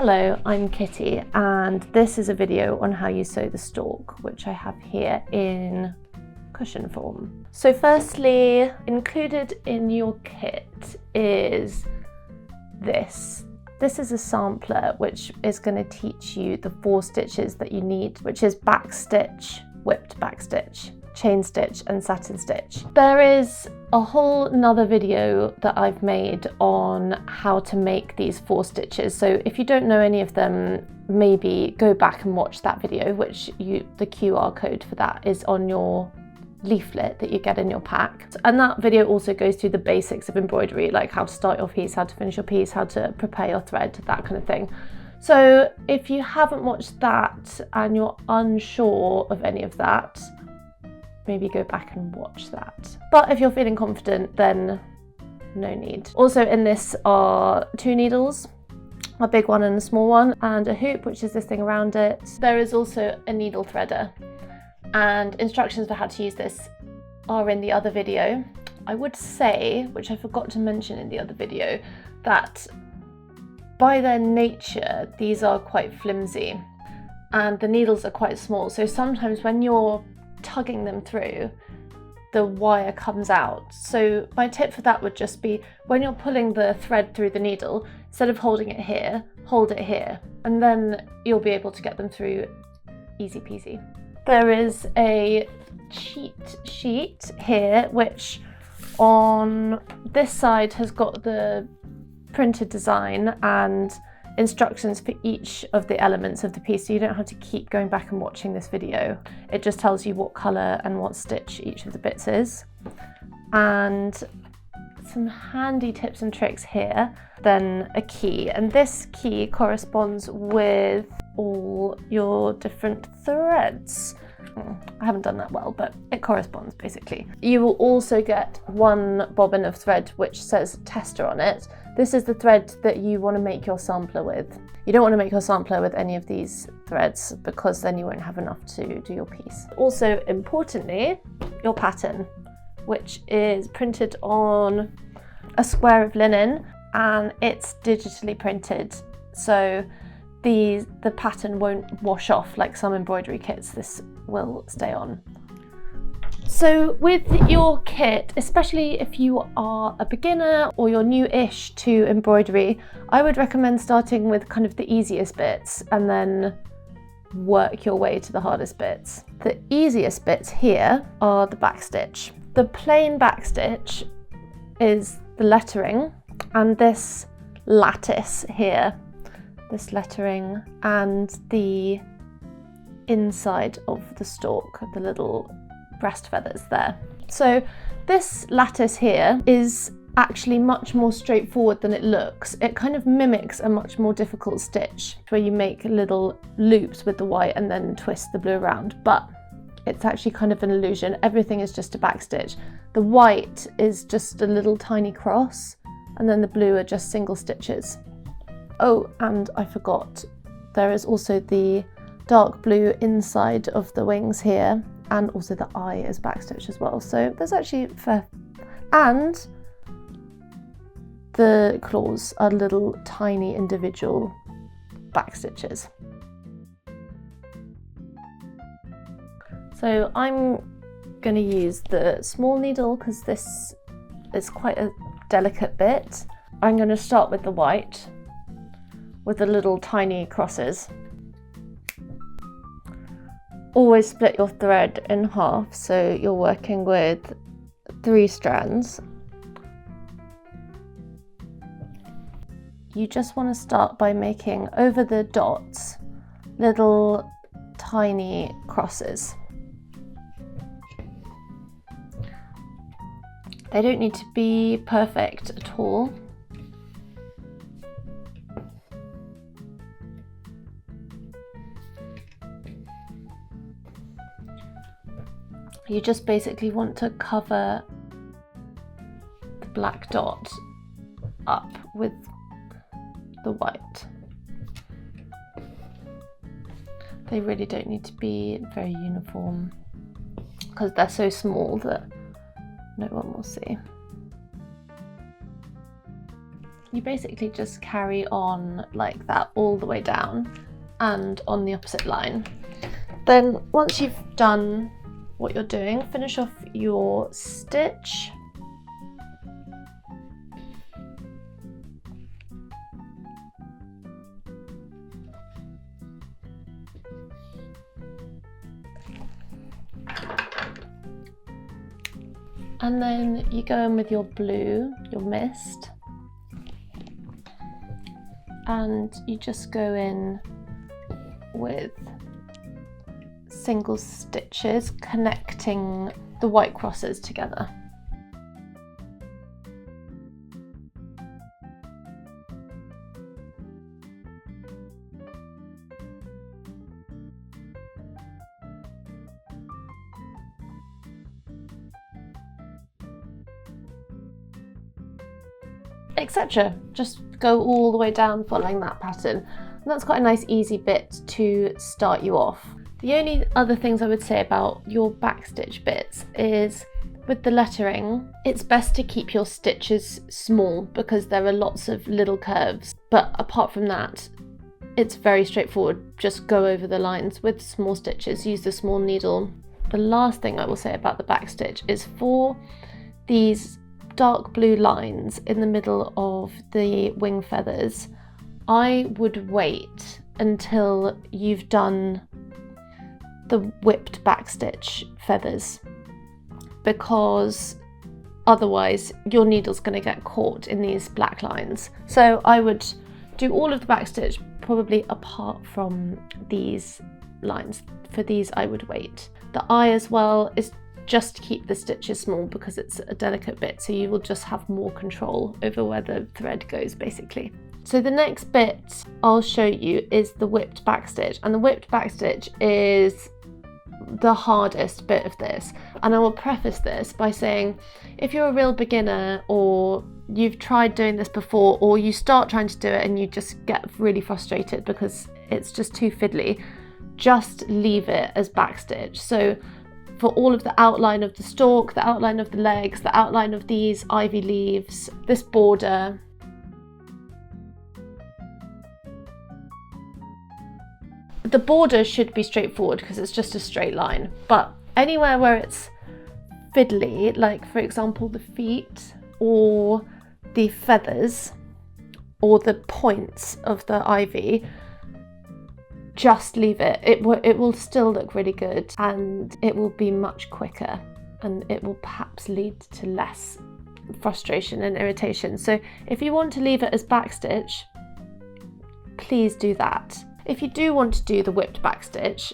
Hello, I'm Kitty and this is a video on how you sew the stork, which I have here in cushion form. So firstly, included in your kit is this. This is a sampler which is going to teach you the 4 stitches that you need, which is backstitch, whipped backstitch, chain stitch and satin stitch. There is a whole nother video that I've made on how to make these 4 stitches, so if you don't know any of them, maybe go back and watch that video, which the QR code for that is on your leaflet that you get in your pack. And that video also goes through the basics of embroidery, like how to start your piece, how to finish your piece, how to prepare your thread, that kind of thing. So if you haven't watched that and you're unsure of any of that, maybe go back and watch that. But if you're feeling confident, then no need. Also in this are 2 needles, a big one and a small one, and a hoop, which is this thing around it. There is also a needle threader, and instructions for how to use this are in the other video. I would say, which I forgot to mention in the other video, that by their nature, these are quite flimsy and the needles are quite small. So sometimes when you're tugging them through, the wire comes out. So my tip for that would just be, when you're pulling the thread through the needle, instead of holding it here, hold it here, and then you'll be able to get them through easy peasy. There is a cheat sheet here, which on this side has got the printed design and instructions for each of the elements of the piece, so you don't have to keep going back and watching this video. It just tells you what colour and what stitch each of the bits is. And some handy tips and tricks here. Then a key, and this key corresponds with all your different threads. I haven't done that well, but it corresponds basically. You will also get 1 bobbin of thread which says tester on it. This is the thread that you want to make your sampler with. You don't want to make your sampler with any of these threads because then you won't have enough to do your piece. Also, importantly, your pattern, which is printed on a square of linen and it's digitally printed. So the pattern won't wash off like some embroidery kits. This will stay on. So with your kit, especially if you are a beginner or you're new-ish to embroidery, I would recommend starting with kind of the easiest bits and then work your way to the hardest bits. The easiest bits here are the backstitch. The plain backstitch is the lettering and this lattice here, this lettering, and the inside of the stork, the little breast feathers there. So this lattice here is actually much more straightforward than it looks. It kind of mimics a much more difficult stitch where you make little loops with the white and then twist the blue around, but it's actually kind of an illusion. Everything is just a backstitch. The white is just a little tiny cross and then the blue are just single stitches. Oh, and I forgot, there is also the dark blue inside of the wings here, and also the eye is backstitch as well. So there's actually fair, and the claws are little tiny individual backstitches. So I'm going to use the small needle because this is quite a delicate bit. I'm going to start with the white with the little tiny crosses. Always split your thread in half, so you're working with 3 strands. You just want to start by making over the dots little tiny crosses. They don't need to be perfect at all. You just basically want to cover the black dot up with the white. They really don't need to be very uniform because they're so small that no one will see. you basically just carry on like that all the way down and on the opposite line. Then once you've done what you're doing, finish off your stitch. And then you go in with your blue, your mist, and you just go in with single stitches connecting the white crosses together. Etc. Just go all the way down following that pattern. And that's quite a nice easy bit to start you off. The only other things I would say about your backstitch bits is with the lettering, it's best to keep your stitches small because there are lots of little curves. But apart from that, it's very straightforward. Just go over the lines with small stitches, use the small needle. The last thing I will say about the backstitch is for these dark blue lines in the middle of the wing feathers, I would wait until you've done the whipped backstitch feathers, because otherwise your needle's going to get caught in these black lines. So I would do all of the backstitch probably apart from these lines. For these I would wait. The eye as well is just keep the stitches small because it's a delicate bit, so you will just have more control over where the thread goes basically. So the next bit I'll show you is the whipped backstitch, and the whipped backstitch is the hardest bit of this. And I will preface this by saying, if you're a real beginner or you've tried doing this before, or you start trying to do it and you just get really frustrated because it's just too fiddly, just leave it as backstitch. So for all of the outline of the stalk, the outline of the legs, the outline of these ivy leaves, this border, the border should be straightforward because it's just a straight line, but anywhere where it's fiddly, like for example the feet or the feathers or the points of the ivy, just leave it. It will still look really good and it will be much quicker, and it will perhaps lead to less frustration and irritation. So if you want to leave it as backstitch, please do that. If you do want to do the whipped backstitch,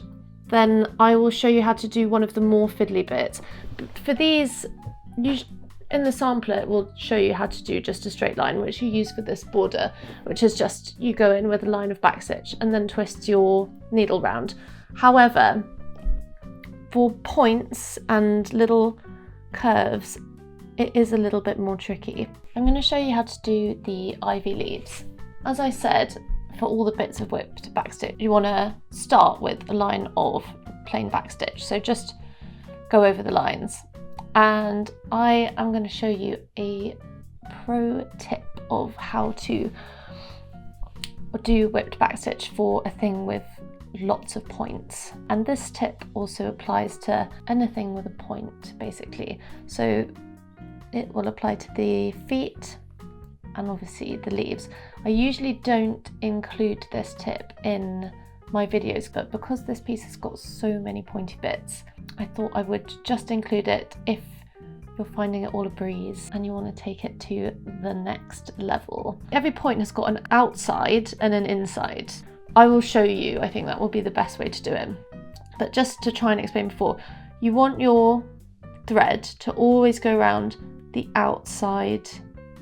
then I will show you how to do one of the more fiddly bits. For these, in the sampler it will show you how to do just a straight line, which you use for this border, which is just you go in with a line of backstitch and then twist your needle round. However, for points and little curves, it is a little bit more tricky. I'm going to show you how to do the ivy leaves. As I said, for all the bits of whipped backstitch, you want to start with a line of plain backstitch. So just go over the lines. And I am going to show you a pro tip of how to do whipped backstitch for a thing with lots of points. And this tip also applies to anything with a point, basically. So it will apply to the feet and obviously the leaves. I usually don't include this tip in my videos, but because this piece has got so many pointy bits, I thought I would just include it if you're finding it all a breeze and you want to take it to the next level. Every point has got an outside and an inside. I will show you, I think that will be the best way to do it. But just to try and explain before, you want your thread to always go around the outside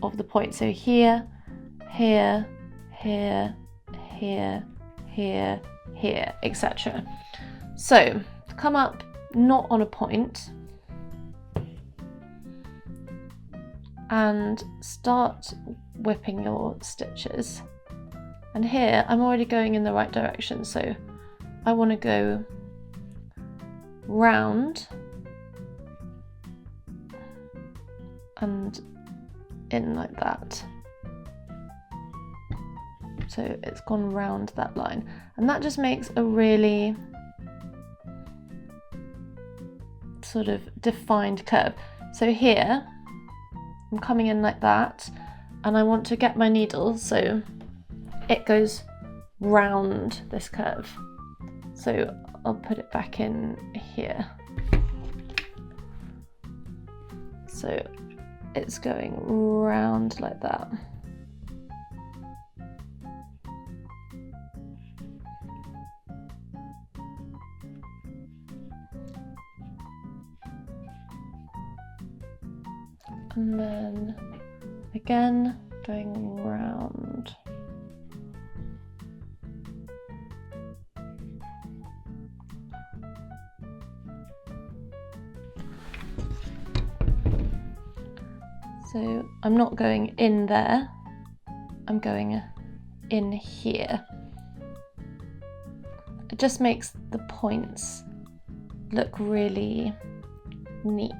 of the point. So here, here, here, here, here, here, etc. So come up not on a point and start whipping your stitches. And here I'm already going in the right direction, so I want to go round and in like that. So it's gone round that line, and that just makes a really sort of defined curve. So here I'm coming in like that, and I want to get my needle so it goes round this curve. So I'll put it back in here. So it's going round like that. And then again going round. So I'm not going in there, I'm going in here. It just makes the points look really neat.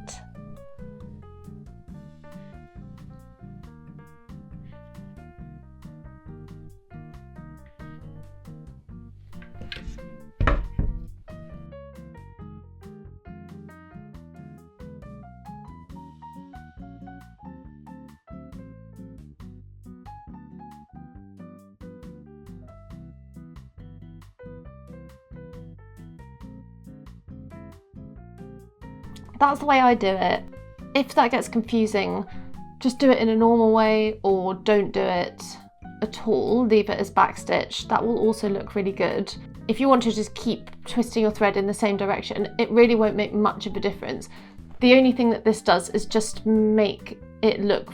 That's the way I do it. If that gets confusing, just do it in a normal way, or don't do it at all, leave it as backstitch. That will also look really good. If you want to just keep twisting your thread in the same direction, it really won't make much of a difference. The only thing that this does is just make it look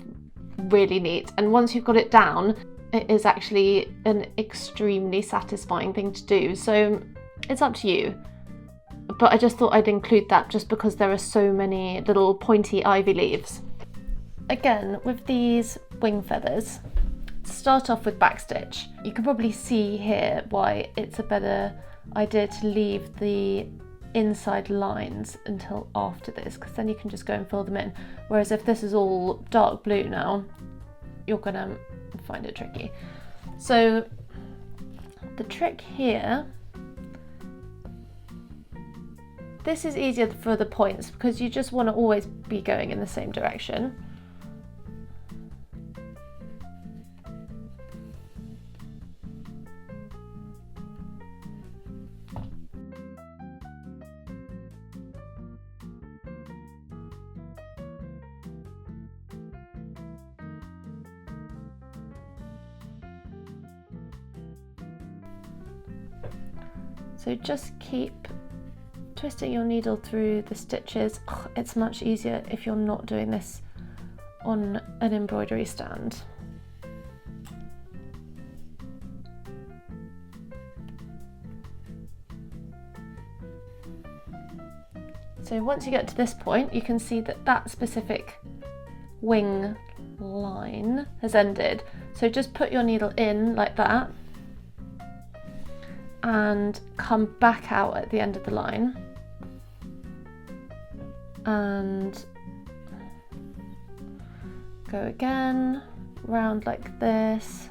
really neat, and once you've got it down, it is actually an extremely satisfying thing to do, so it's up to you. But I just thought I'd include that just because there are so many little pointy ivy leaves. Again, with these wing feathers, start off with backstitch. You can probably see here why it's a better idea to leave the inside lines until after this, because then you can just go and fill them in. Whereas if this is all dark blue now, you're gonna find it tricky. So the trick here, this is easier for the points because you just want to always be going in the same direction. So just keep twisting your needle through the stitches. It's much easier if you're not doing this on an embroidery stand. So once you get to this point, you can see that that specific wing line has ended. So just put your needle in like that and come back out at the end of the line and go again round like this.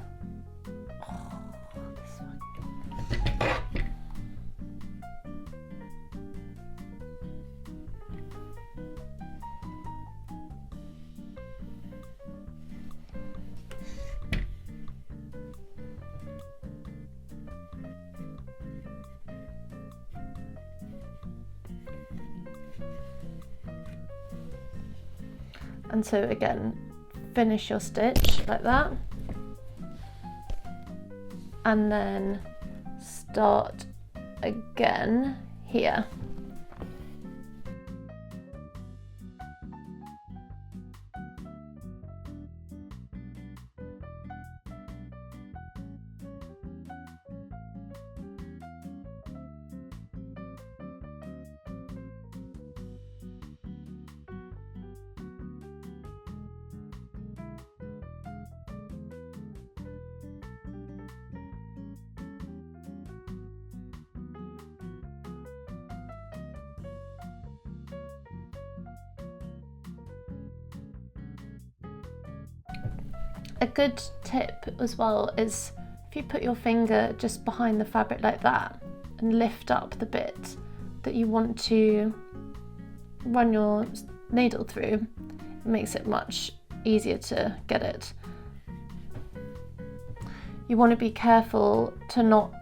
And so again, finish your stitch like that, and then start again here. A good tip as well is if you put your finger just behind the fabric like that and lift up the bit that you want to run your needle through, it makes it much easier to get it. You want to be careful to not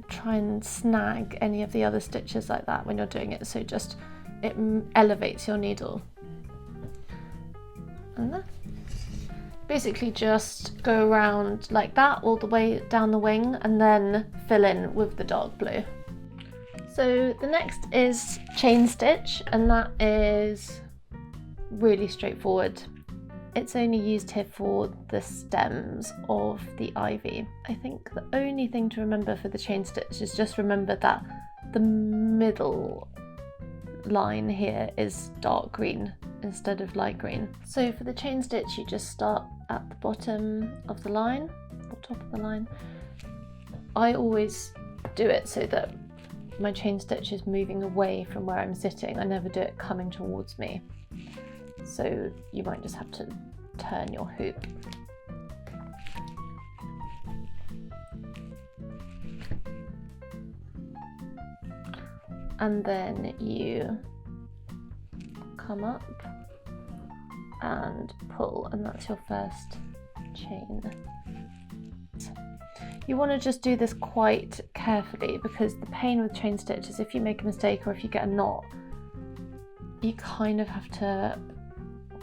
try and snag any of the other stitches like that when you're doing it, so just it elevates your needle. And then basically just go around like that all the way down the wing and then fill in with the dark blue. So the next is chain stitch, and that is really straightforward. It's only used here for the stems of the ivy. I think the only thing to remember for the chain stitch is just remember that the middle line here is dark green instead of light green. So for the chain stitch, you just start at the bottom of the line or top of the line. I always do it so that my chain stitch is moving away from where I'm sitting. I never do it coming towards me. So you might just have to turn your hoop. And then you come up and pull, and that's your first chain. You want to just do this quite carefully, because the pain with chain stitch is if you make a mistake or if you get a knot, you kind of have to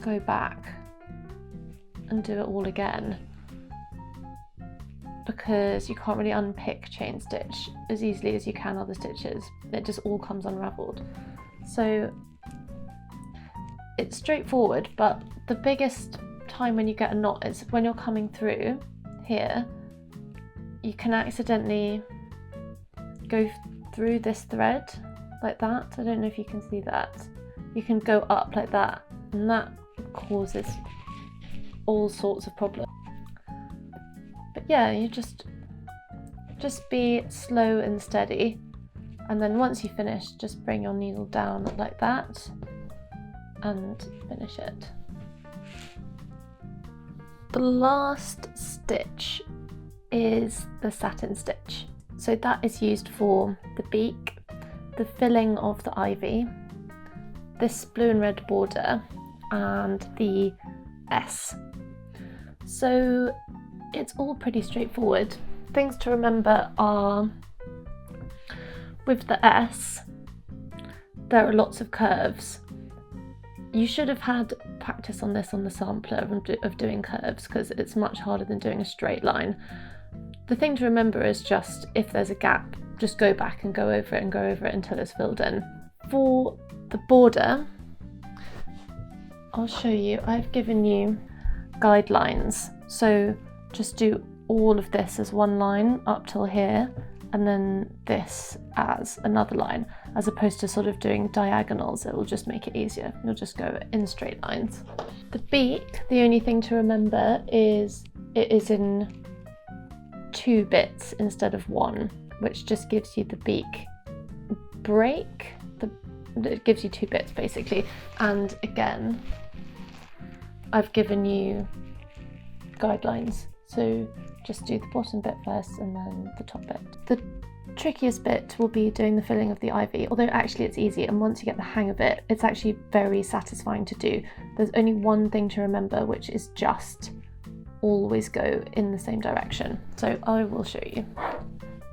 go back and do it all again, because you can't really unpick chain stitch as easily as you can other stitches. It just all comes unraveled. So it's straightforward, but the biggest time when you get a knot is when you're coming through here. You can accidentally go through this thread like that. I don't know if you can see that. You can go up like that, and that causes all sorts of problems. But yeah, you just be slow and steady, and then once you finish, just bring your needle down like that and finish it. The last stitch is the satin stitch. So that is used for the beak, the filling of the ivy, this blue and red border, and the S. So it's all pretty straightforward. Things to remember are, with the S, there are lots of curves. You should have had practice on this on the sampler of doing curves, because it's much harder than doing a straight line. The thing to remember is just, if there's a gap, just go back and go over it and go over it until it's filled in. For the border, I'll show you. I've given you guidelines. So just do all of this as one line up till here, and then this as another line, as opposed to sort of doing diagonals. It will just make it easier. You'll just go in straight lines. The beak, the only thing to remember is it is in 2 bits instead of 1, which just gives you the beak break. It gives you 2 bits basically. And again, I've given you guidelines, so just do the bottom bit first and then the top bit. The trickiest bit will be doing the filling of the ivy, although actually it's easy, and once you get the hang of it, it's actually very satisfying to do. There's only one thing to remember, which is just always go in the same direction. So I will show you.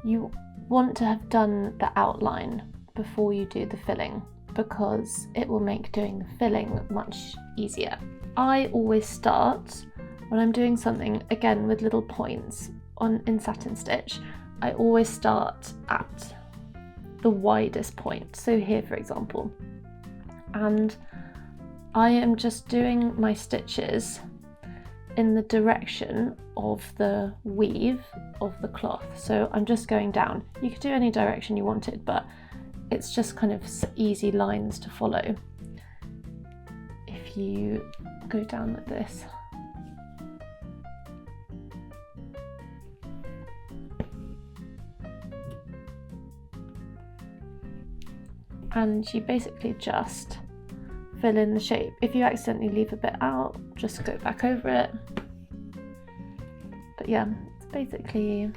You want to have done the outline before you do the filling, because it will make doing the filling much easier. I always start, when I'm doing something, again with little points in satin stitch, I always start at the widest point. So here, for example, and I am just doing my stitches in the direction of the weave of the cloth. So I'm just going down. You could do any direction you wanted, but it's just kind of easy lines to follow if you go down like this. And you basically just fill in the shape. If you accidentally leave a bit out, just go back over it. But yeah, it's basically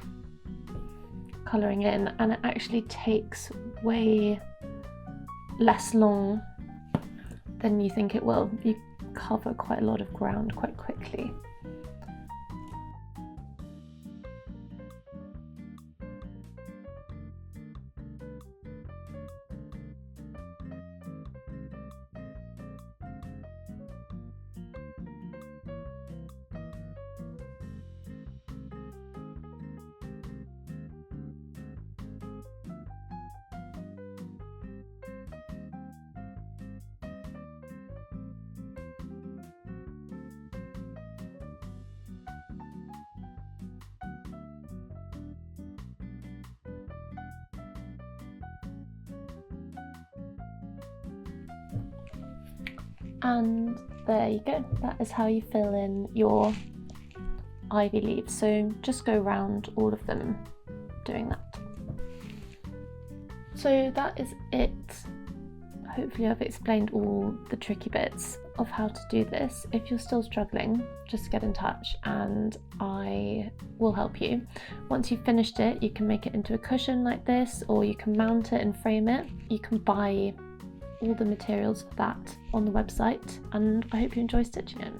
colouring in, and it actually takes way less long than you think it will. You cover quite a lot of ground quite quickly. And there you go, that is how you fill in your ivy leaves. So just go around all of them doing that. So that is it. Hopefully I've explained all the tricky bits of how to do this. If you're still struggling, just get in touch and I will help you. Once you've finished it, you can make it into a cushion like this, or you can mount it and frame it. You can buy all the materials for that on the website, and I hope you enjoy stitching it.